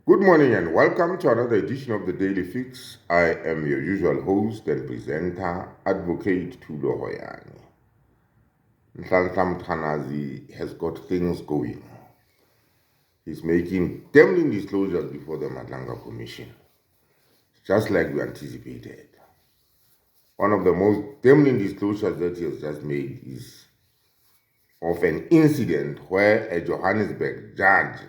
Good morning and welcome to another edition of the Daily Fix. I am your usual host and presenter, Advocate Tulo Hoyani. Nhlanhla Mkhwanazi has got things going. He's making damning disclosures before the MADLANGA Commission, just like we anticipated. One of the most damning disclosures that he has just made is of an incident where a Johannesburg judge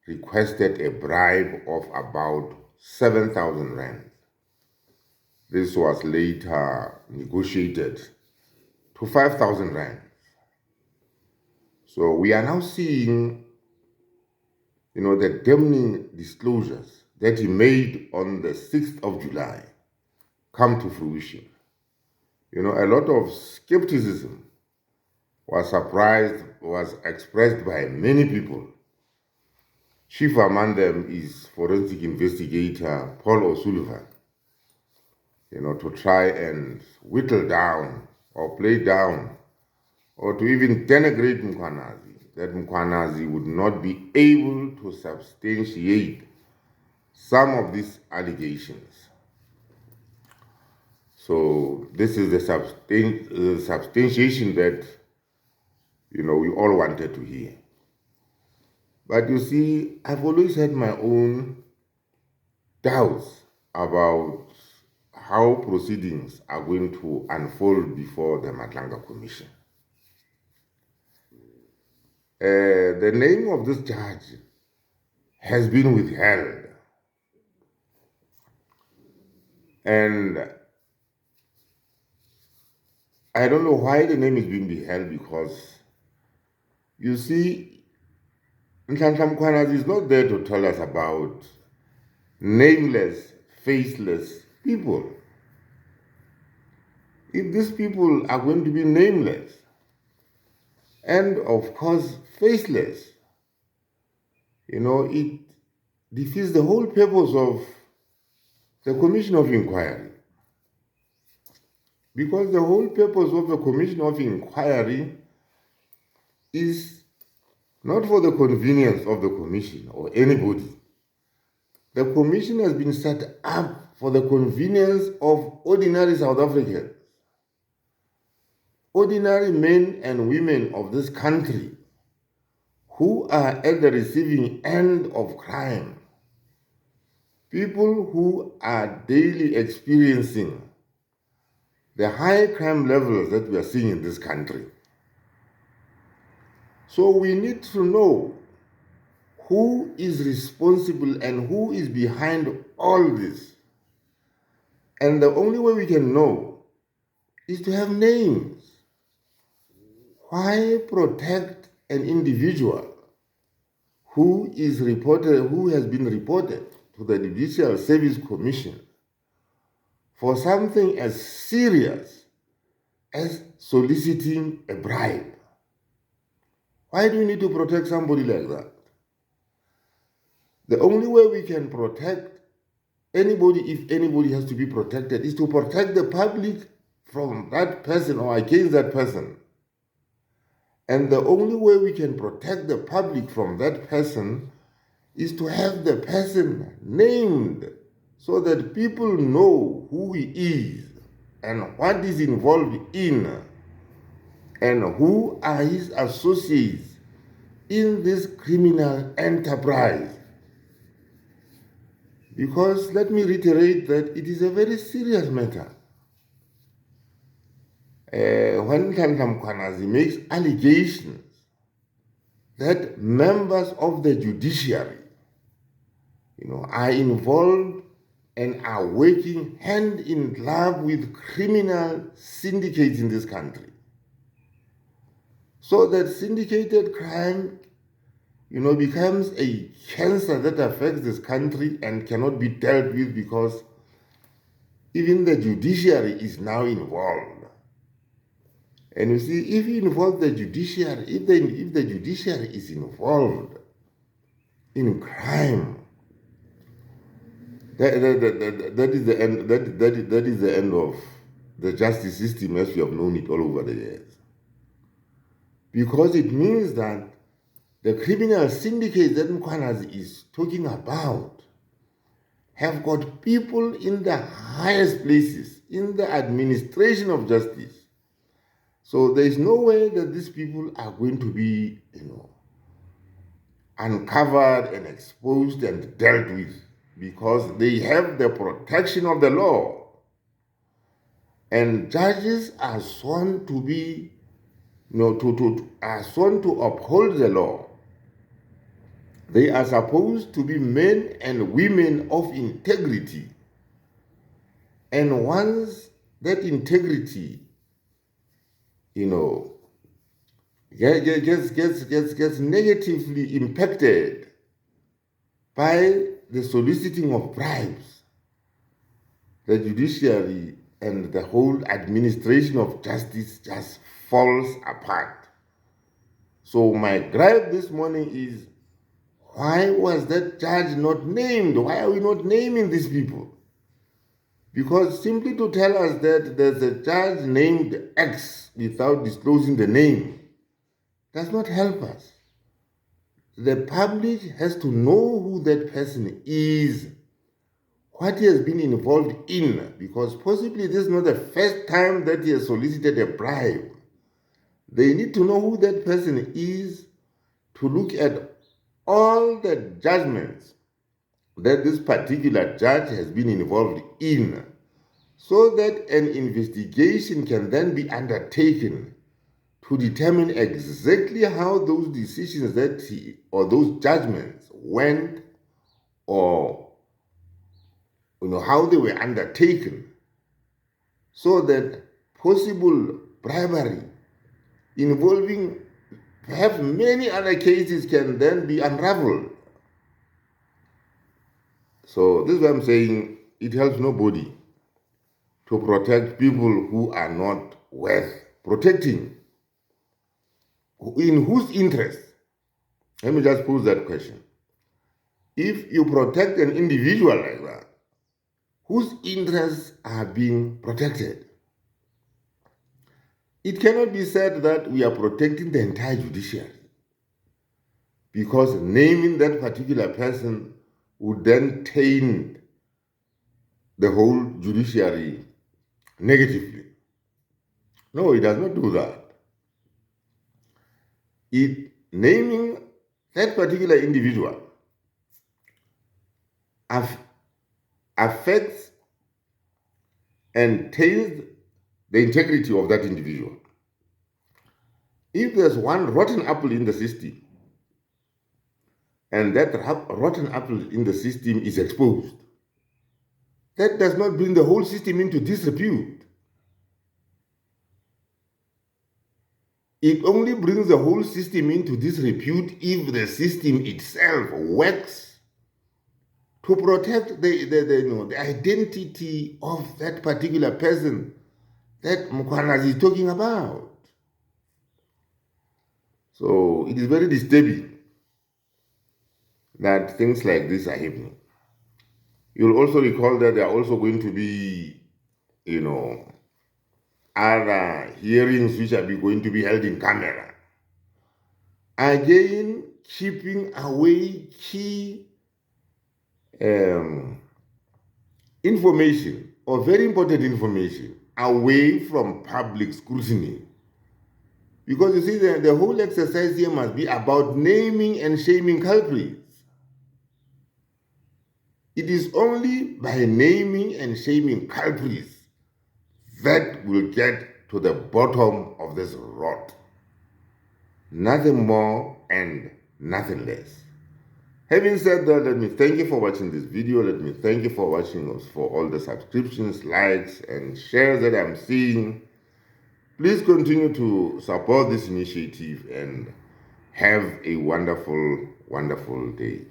requested a bribe of about 7,000 rand. This was later negotiated to 5,000 rand. So we are now seeing, the damning disclosures that he made on the 6th of July come to fruition. A lot of skepticism was expressed by many people. Chief among them is forensic investigator Paul O'Sullivan, to try and whittle down or play down or to even denigrate Mkhwanazi, that Mkhwanazi would not be able to substantiate some of these allegations. So this is the substantiation that, we all wanted to hear. But you see, I've always had my own doubts about how proceedings are going to unfold before the MADLANGA Commission. The name of this judge has been withheld. And I don't know why the name is being withheld, because, you see, Nhlanhla Mkhwanazi is not there to tell us about nameless, faceless people. If these people are going to be nameless and, of course, faceless, it defeats the whole purpose of the Commission of Inquiry. Because the whole purpose of the Commission of Inquiry is not for the convenience of the Commission or anybody. The Commission has been set up for the convenience of ordinary South Africans, ordinary men and women of this country who are at the receiving end of crime, people who are daily experiencing the high crime levels that we are seeing in this country. So we need to know who is responsible and who is behind all this. And the only way we can know is to have names. Why protect an individual who has been reported to the Judicial Service Commission for something as serious as soliciting a bribe? Why do we need to protect somebody like that? The only way we can protect anybody, if anybody has to be protected, is to protect the public from that person or against that person. And the only way we can protect the public from that person is to have the person named so that people know who he is and what is involved in and who are his associates in this criminal enterprise. Because let me reiterate that it is a very serious matter. When Nhlanhla Mkhwanazi makes allegations that members of the judiciary, are involved and are working hand in glove with criminal syndicates in this country, so that syndicated crime, becomes a cancer that affects this country and cannot be dealt with because even the judiciary is now involved. And you see, if you involve the judiciary, if the judiciary is involved in crime, that is the end. That is the end of the justice system as we have known it all over the years. Because it means that the criminal syndicates that Mkhwanazi is talking about have got people in the highest places, in the administration of justice. So there is no way that these people are going to be, uncovered and exposed and dealt with, because they have the protection of the law. And judges are sworn to be, are sworn to uphold the law. They are supposed to be men and women of integrity. And once that integrity, gets negatively impacted by the soliciting of bribes, the judiciary and the whole administration of justice just falls apart. So my gripe this morning is, why was that judge not named? Why are we not naming these people? Because simply to tell us that there's a judge named X without disclosing the name does not help us. The public has to know who that person is, what he has been involved in, because possibly this is not the first time that he has solicited a bribe. They need to know who that person is, to look at all the judgments that this particular judge has been involved in, so that an investigation can then be undertaken to determine exactly how those decisions or those judgments went, or how they were undertaken, so that possible bribery involving perhaps many other cases can then be unraveled. So this is what I'm saying. It helps nobody to protect people who are not worth protecting. In whose interest? Let me just pose that question. If you protect an individual like that, whose interests are being protected? It cannot be said that we are protecting the entire judiciary, because naming that particular person would then taint the whole judiciary negatively. No, it does not do that. Naming that particular individual affects and taints the integrity of that individual. If there's one rotten apple in the system, and that rotten apple in the system is exposed, that does not bring the whole system into disrepute. It only brings the whole system into disrepute if the system itself works to protect the identity of that particular person that Mkhwanazi is talking about. So it is very disturbing that things like this are happening. You'll also recall that there are also going to be, other hearings which are going to be held in camera. Again, keeping away key information, or very important information, away from public scrutiny. Because you see, the whole exercise here must be about naming and shaming culprits. It is only by naming and shaming culprits that will get to the bottom of this rot. Nothing more and nothing less. Having said that, let me thank you for watching this video. Let me thank you for watching us, for all the subscriptions, likes, and shares that I'm seeing. Please continue to support this initiative and have a wonderful, wonderful day.